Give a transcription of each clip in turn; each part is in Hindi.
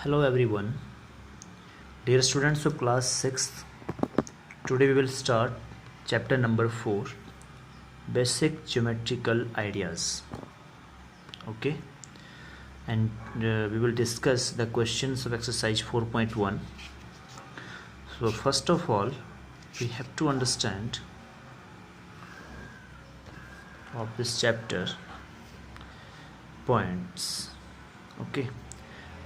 Hello everyone, dear students of class 6th. Today we will start chapter number 4, basic geometrical ideas. Okay, and we will discuss the questions of exercise 4.1. So first of all, we have to understand of this chapter points. Okay,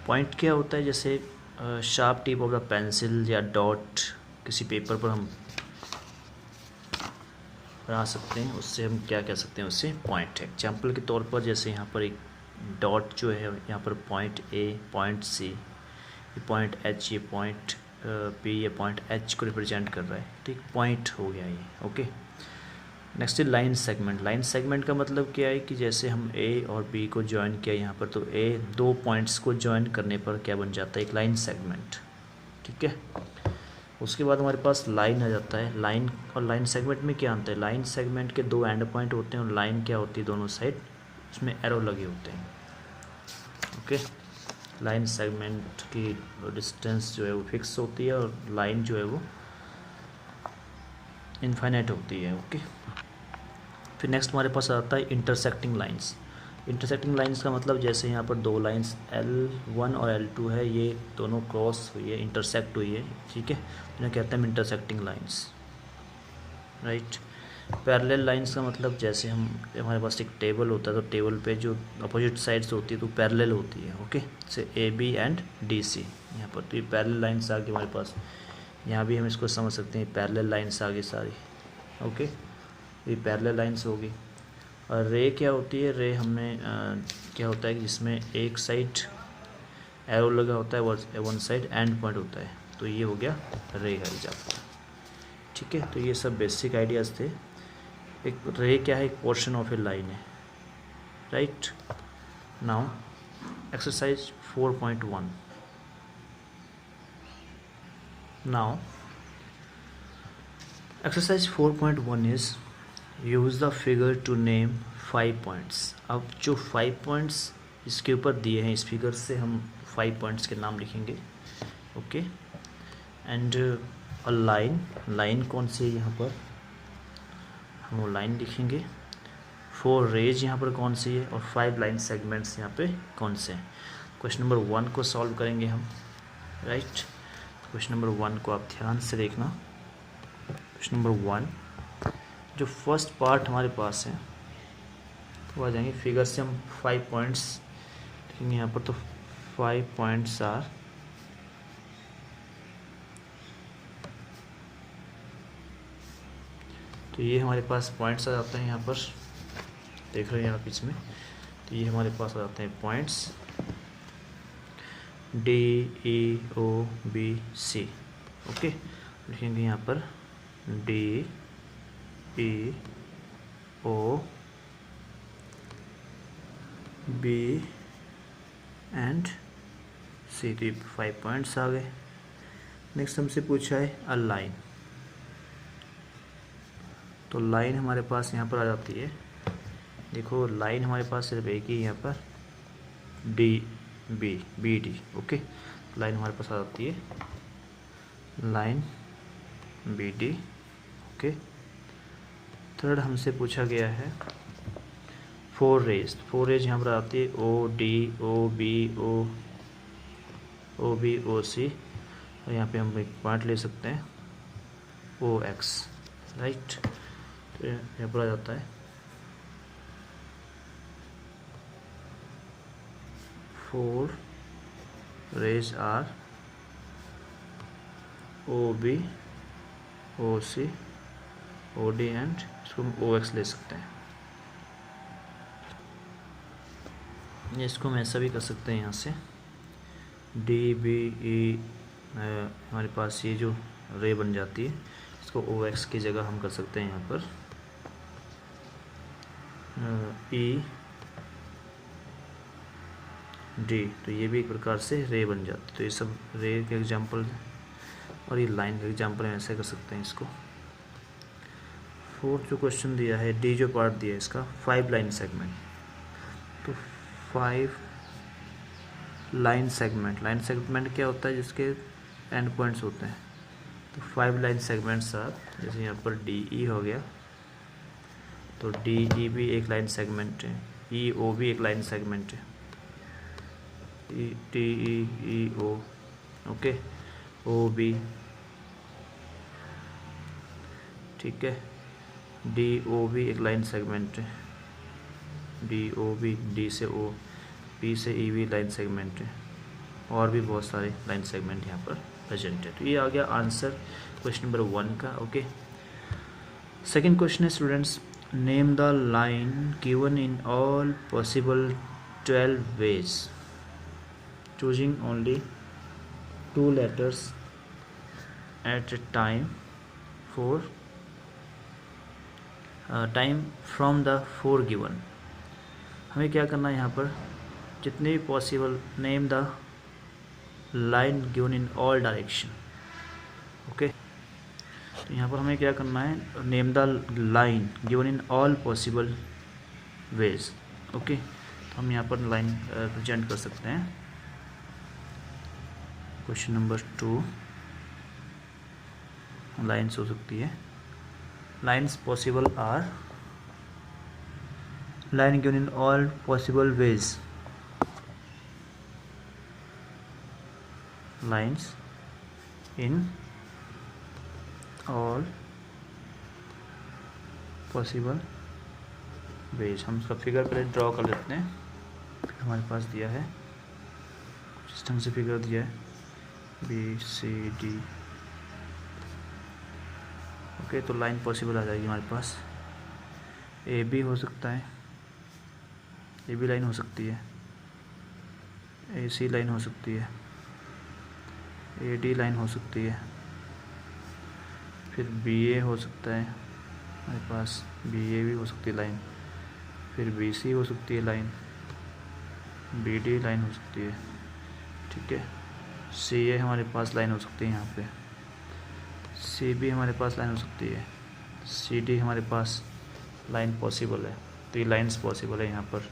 point क्या होता है? जैसे sharp tip of the pencil या डॉट किसी पेपर पर हम बना सकते हैं, उससे हम क्या कह सकते हैं, उससे पॉइंट है। एग्जाम्पल के तौर पर जैसे यहाँ पर एक डॉट जो है, यहाँ पर पॉइंट ए, पॉइंट सी, ये पॉइंट एच, ये पॉइंट पी, ये पॉइंट एच को रिप्रेजेंट कर रहा है। ठीक, पॉइंट हो गया ये। ओके, नेक्स्ट है लाइन सेगमेंट। लाइन सेगमेंट का मतलब क्या है कि जैसे हम ए और बी को ज्वाइन किया यहाँ पर, तो ए दो पॉइंट्स को ज्वाइन करने पर क्या बन जाता है? एक लाइन सेगमेंट। ठीक है, उसके बाद हमारे पास लाइन आ जाता है। लाइन और लाइन सेगमेंट में क्या अंतर है? लाइन सेगमेंट के दो एंड पॉइंट होते हैं और लाइन क्या होती है? दोनों साइड उसमें एरो लगे होते हैं। ओके, लाइन सेगमेंट की डिस्टेंस जो है वो फिक्स होती है और लाइन जो है वो इनफाइनाइट होती है। ओके, फिर नेक्स्ट हमारे पास आता है इंटरसेक्टिंग लाइंस। इंटरसेक्टिंग लाइंस का मतलब जैसे यहाँ पर दो लाइंस L1 और L2 है, ये दोनों क्रॉस हुई है, इंटरसेक्ट हुई है। ठीक है, इन्हें कहते हैं intersecting lines, right. Parallel lines का मतलब जैसे हमारे पास एक टेबल होता है, तो टेबल पे जो अपोजिट साइड्स होती है तो पैरेलल होती है। ओके, जैसे AB एंड DC यहाँ पर, तो ये पैरेलल लाइंस आ गई हमारे पास। यहाँ भी हम इसको समझ सकते हैं, पैरेलल लाइंस आ गई सारी। ओके, ये पैरेलल लाइंस होगी। और रे क्या होती है? रे हमें क्या होता है कि जिसमें एक साइड एरो लगा होता है, वन साइड एंड पॉइंट होता है, तो ये हो गया रे का एग्जाम्पल। ठीक है, तो ये सब बेसिक आइडियाज़ थे। एक रे क्या है? एक पोर्शन ऑफ ए लाइन है, right. Now exercise 4.1। Now exercise 4.1 is use the figure to name 5 points. अब जो 5 पॉइंट्स इसके ऊपर दिए हैं, इस फिगर से हम 5 पॉइंट्स के नाम लिखेंगे। Okay, and a line, line कौन सी है यहाँ पर? हम वो लाइन लिखेंगे। 4 रेज यहाँ पर कौन सी है? और 5 लाइन सेगमेंट्स यहाँ पे कौन से हैं? क्वेश्चन नंबर 1 को सॉल्व करेंगे हम, राइट। क्वेश्चन नंबर 1 को आप ध्यान से देखना। क्वेश्चन नंबर 1, जो फर्स्ट पार्ट हमारे पास है तो आ जाएंगे फिगर से हम 5 पॉइंट्स लिखेंगे यहाँ पर। तो 5 पॉइंट्स आर, तो ये हमारे पास पॉइंट्स आ जाते हैं यहाँ पर, देख रहे हैं आप इसमें। तो ये हमारे पास आ जाते हैं पॉइंट्स DEOBC। ओके, लिखेंगे यहाँ पर DEOBC एंड C। तो 5 पॉइंट्स आ गए। नेक्स्ट हमसे पूछा है अ लाइन, तो लाइन हमारे पास यहाँ पर आ जाती है। देखो, लाइन हमारे पास सिर्फ एक ही यहाँ पर BD। ओके, लाइन हमारे पास आ जाती है, लाइन BD। ओके, थर्ड हमसे पूछा गया है 4 रेज। 4 रेज यहाँ पर आती है OD, OB, OB, OC, और यहाँ पे हम एक पॉइंट ले सकते हैं OX, राइट। तो यहाँ पर आ जाता है 4 rays are OB, OC, OD and इसको हम OX ले सकते हैं। इसको हम ऐसा भी कर सकते हैं, यहाँ से DBE हमारे पास ये जो रे बन जाती है, इसको OX की जगह हम कर सकते हैं यहाँ पर ED। तो ये भी एक प्रकार से रे बन जाती है। तो ये सब रे के एग्जाम्पल, और ये लाइन का एग्जाम्पल हम ऐसे कर सकते हैं इसको। फोर्थ जो क्वेश्चन दिया है, डी जो पार्ट दिया है इसका 5 लाइन सेगमेंट, तो 5 लाइन सेगमेंट क्या होता है, जिसके एंड पॉइंट्स होते हैं। तो 5 लाइन सेगमेंट्स आर, जैसे यहाँ पर DE हो गया, तो DE भी एक लाइन सेगमेंट है, EO भी एक लाइन सेगमेंट है, TEO, ओके, OB, ठीक है, DO भी एक लाइन सेगमेंट है, DOB, D से O, P से E भी लाइन सेगमेंट है, और भी बहुत सारे लाइन सेगमेंट यहाँ पर प्रेजेंट है। तो ये आ गया आंसर क्वेश्चन नंबर 1 का। ओके, सेकेंड क्वेश्चन है students, name the line given in all possible 12 ways choosing only 2 letters at a time for time from the 4 given. हमें क्या करना है यहाँ पर, जितने भी possible, name the line given in all direction. Okay, तो यहाँ पर हमें क्या करना है, name the line given in all possible ways. Okay, तो हम यहाँ पर लाइन प्रेजेंट कर सकते हैं। क्वेश्चन नंबर 2 लाइन्स हो सकती है। Lines possible are line given in all possible ways, lines in all possible ways. हम इसका फिगर पहले ड्रॉ कर लेते हैं। फिर हमारे पास दिया है, कुछ इस ढंग से फिगर दिया है, BCD। ओके, तो लाइन पॉसिबल आ जाएगी हमारे पास। AB हो सकता है, AB लाइन हो सकती है, AC लाइन हो सकती है, AD लाइन हो सकती है, फिर BA हो सकता है हमारे पास, BA भी हो सकती है लाइन, फिर BC हो सकती है लाइन, BD लाइन हो सकती है, ठीक है। CA हमारे पास लाइन हो सकती है यहाँ पे, CB हमारे पास लाइन हो सकती है, CD हमारे पास लाइन पॉसिबल है। तो ये लाइन्स पॉसिबल है यहाँ पर।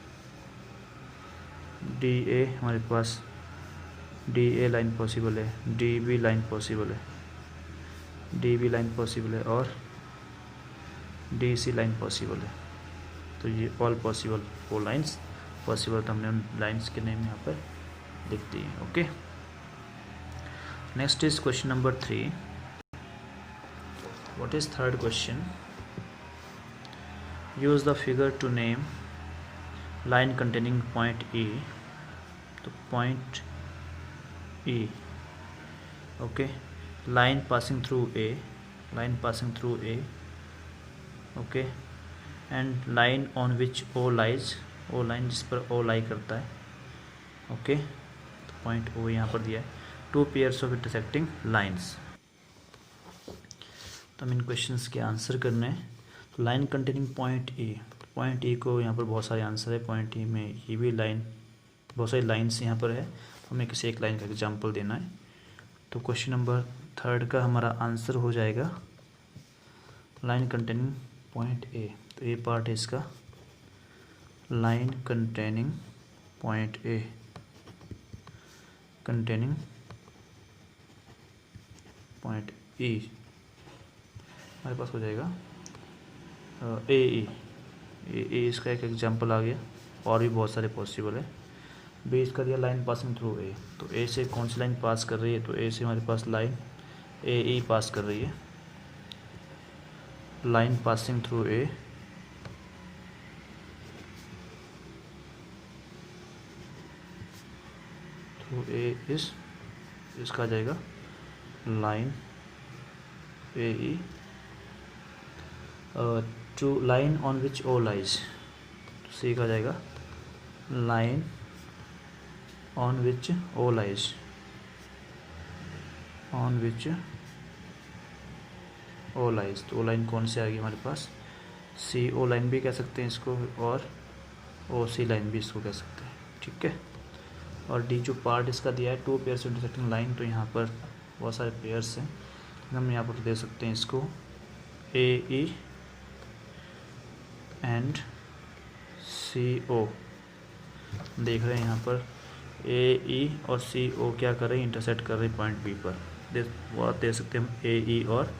DA हमारे पास, DA लाइन पॉसिबल है, DB लाइन पॉसिबल है, DB लाइन पॉसिबल है, और DC लाइन पॉसिबल है। तो ये ऑल पॉसिबल 4 लाइन्स पॉसिबल, तो हमने उन लाइन्स के नेम यहाँ पर लिख दिए। Okay, next is question number 3। What is third question, use the figure to name line containing point E। तो point E, okay, line passing through A, line passing through A, okay, and line on which O lies, O line जिस पर O लाई करता है। ओके, तो पॉइंट O यहाँ पर दिया है। 2 पेयर्स ऑफ इंटरसेक्टिंग लाइन्स। तो हम इन क्वेश्चंस के आंसर करने हैं। तो line containing point E, point E को यहाँ पर बहुत सारे आंसर है। पॉइंट E में ये भी लाइन, बहुत सारी लाइन्स यहाँ पर है, हमें किसी एक लाइन का एग्जाम्पल देना है। तो क्वेश्चन नंबर 3 का हमारा आंसर हो जाएगा लाइन कंटेनिंग पॉइंट A। तो ये पार्ट है इसका, line containing point A, containing point E हमारे पास हो जाएगा ए इसका एक एग्जांपल आ गया, और भी बहुत सारे पॉसिबल है। B इसका दिया लाइन पासिंग थ्रू A, तो A से कौन सी लाइन पास कर रही है, तो A से हमारे पास लाइन AE पास कर रही है, line passing through A, through A इस इसका आ जाएगा line AE to line on which O lies, तो C का जाएगा line on which O lies, on which O lies. तो O लाइन कौन सी आ गई हमारे पास, CO लाइन भी कह सकते हैं इसको, और OC लाइन भी इसको कह सकते हैं, ठीक है। और D जो पार्ट इसका दिया है 2 पेयर्स इंटरसेक्टिंग लाइन, तो यहाँ पर बहुत सारे पेयर्स हैं, हम यहाँ पर दे सकते हैं इसको AE एंड CO। देख रहे हैं यहाँ पर ए ई और सी ओ क्या कर रहे हैं, इंटरसेक्ट कर रहे हैं पॉइंट बी पर। वो दे सकते हैं हम ए ई और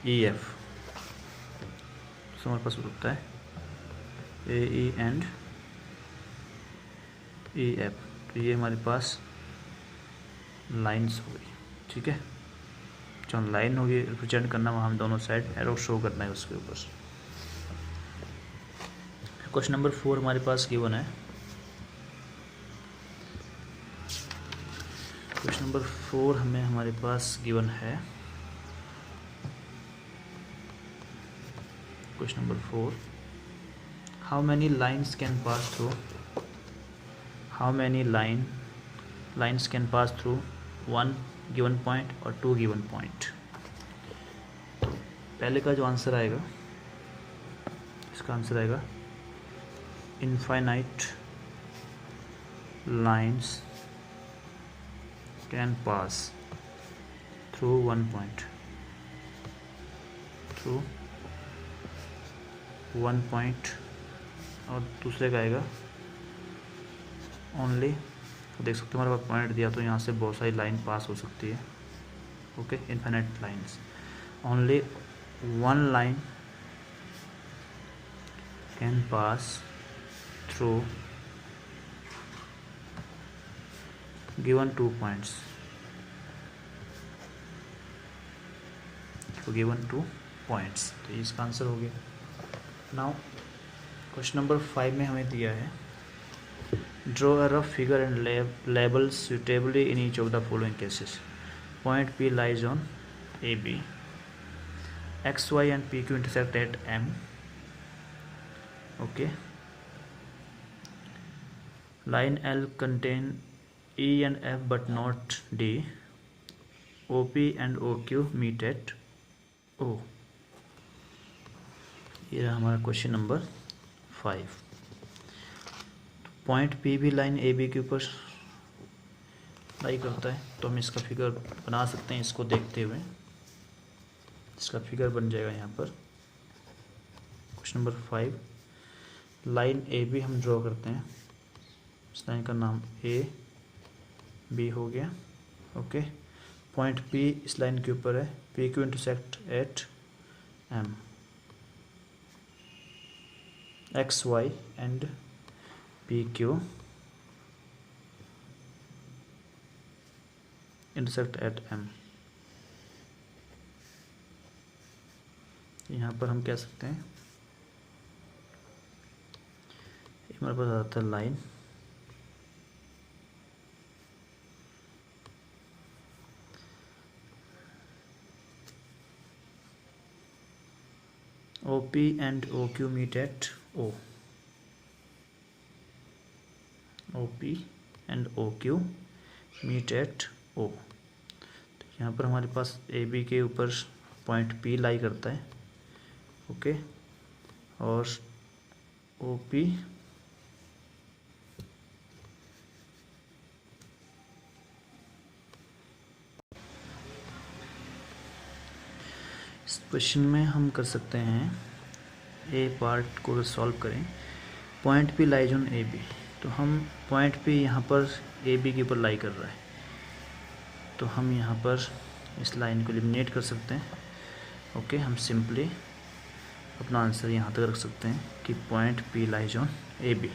ई एफ। हमारे पास होता है ए ई एंड ई एफ। तो ये हमारे पास लाइंस हो गई, ठीक है। जो लाइन होगी रिप्रेजेंट करना, वहाँ हम दोनों साइड एरो शो करना है उसके ऊपर। क्वेश्चन नंबर 4 हमारे पास गिवन है। क्वेश्चन नंबर 4 हमारे पास गिवन है। Question number 4, how many lines can pass through, how many lines can pass through 1 given point और 2 गिवन पॉइंट। तो पहले का जो आंसर आएगा, इसका आंसर आएगा infinite lines can pass through 1 point, through 1 point. और दूसरे का आएगा ओनली, तो देख सकते हो हमारे पास पॉइंट दिया, तो यहाँ से बहुत सारी लाइन पास हो सकती है। Okay, infinite lines, only 1 line can pass through given 2 points, तो गिवन 2 पॉइंट्स। तो इसका आंसर हो गया। नाउ क्वेश्चन नंबर 5 में हमें दिया है, draw a rough figure and label suitably in each of the following cases. Point P lies on AB. X, Y and PQ intersect at M. Okay. Line L contain E and F but not D. OP and OQ meet at O. ये रहा हमारा क्वेश्चन नंबर 5। पॉइंट पी भी लाइन ए बी के ऊपर लाई करता है, तो हम इसका फिगर बना सकते हैं। इसको देखते हुए इसका फिगर बन जाएगा यहाँ पर। Question number 5, line A B हम ड्रॉ करते हैं। इस लाइन का नाम ए बी हो गया। ओके, पॉइंट पी इस लाइन के ऊपर है, P Q intersect at M. X Y and P Q intersect at M. यहाँ पर हम कह सकते हैं, हमारे पास आता है line OP and OQ meet at O. OP and OQ meet at O. तो यहाँ पर हमारे पास AB के ऊपर पॉइंट P लाई करता है। ओके, और OP इस क्वेश्चन में हम कर सकते हैं, ए पार्ट को सॉल्व करें। Point P lies on AB, तो हम पॉइंट P यहाँ पर AB के ऊपर लाई कर रहा है, तो हम यहाँ पर इस लाइन को एलिमिनेट कर सकते हैं। ओके, हम सिंपली अपना आंसर यहाँ तक रख सकते हैं कि point P lies on AB।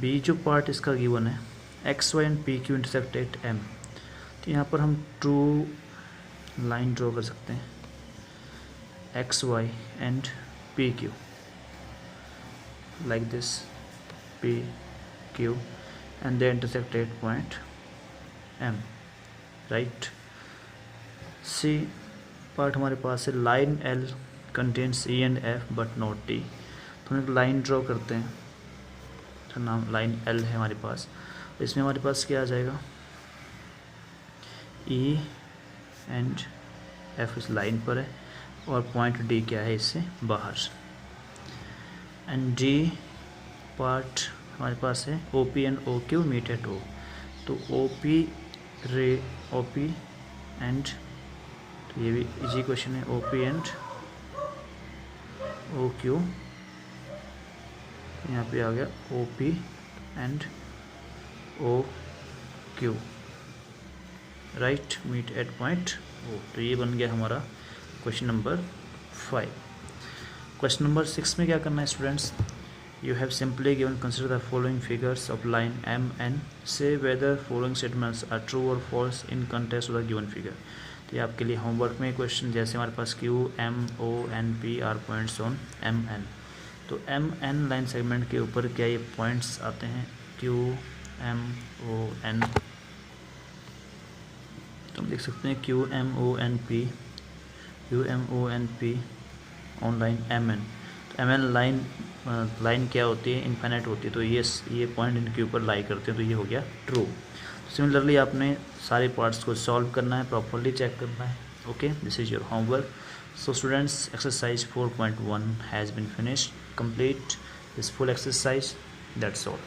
B जो पार्ट इसका गिवन है, X Y and PQ intersect at M, तो यहाँ पर हम ट्रू लाइन ड्रॉ कर सकते हैं, X Y and PQ like this, PQ and they intersect at point M, right? C part हमारे पास है, line L contains E and F but not D, तो हम एक लाइन ड्रॉ करते हैं, तो नाम लाइन L है हमारे पास। इसमें हमारे पास क्या आ जाएगा, E एंड F इस लाइन पर है और पॉइंट D क्या है इससे बाहर। एंड D पार्ट हमारे पास है, OP and OQ meet at O, तो OP एंड, तो ये भी इजी क्वेश्चन है, OP एंड OQ यहाँ पे आ गया O P and O Q, right, meet at point O. तो ये बन गया हमारा क्वेश्चन नंबर 5। क्वेश्चन नंबर 6 में क्या करना है students, you have simply given consider the following figures of line M N, say whether following statements are true और false in context of the given figure. तो ये आपके लिए होमवर्क में क्वेश्चन, जैसे हमारे पास Q M O N P R points on M N, तो एम एन लाइन सेगमेंट के ऊपर क्या ये पॉइंट्स आते हैं, क्यू एम ओ एन, तो हम देख सकते हैं Q M O N P, Q M O N P on line M N. तो एम एन लाइन क्या होती है, इनफाइनाइट होती है, तो ये पॉइंट इनके ऊपर लाई करते हैं, तो ये हो गया ट्रू। सिमिलरली आपने सारे पार्ट्स को सॉल्व करना है, प्रॉपरली चेक करना है। Okay, this is your homework. So students, exercise 4.1 has been finished. Complete this full exercise. That's all.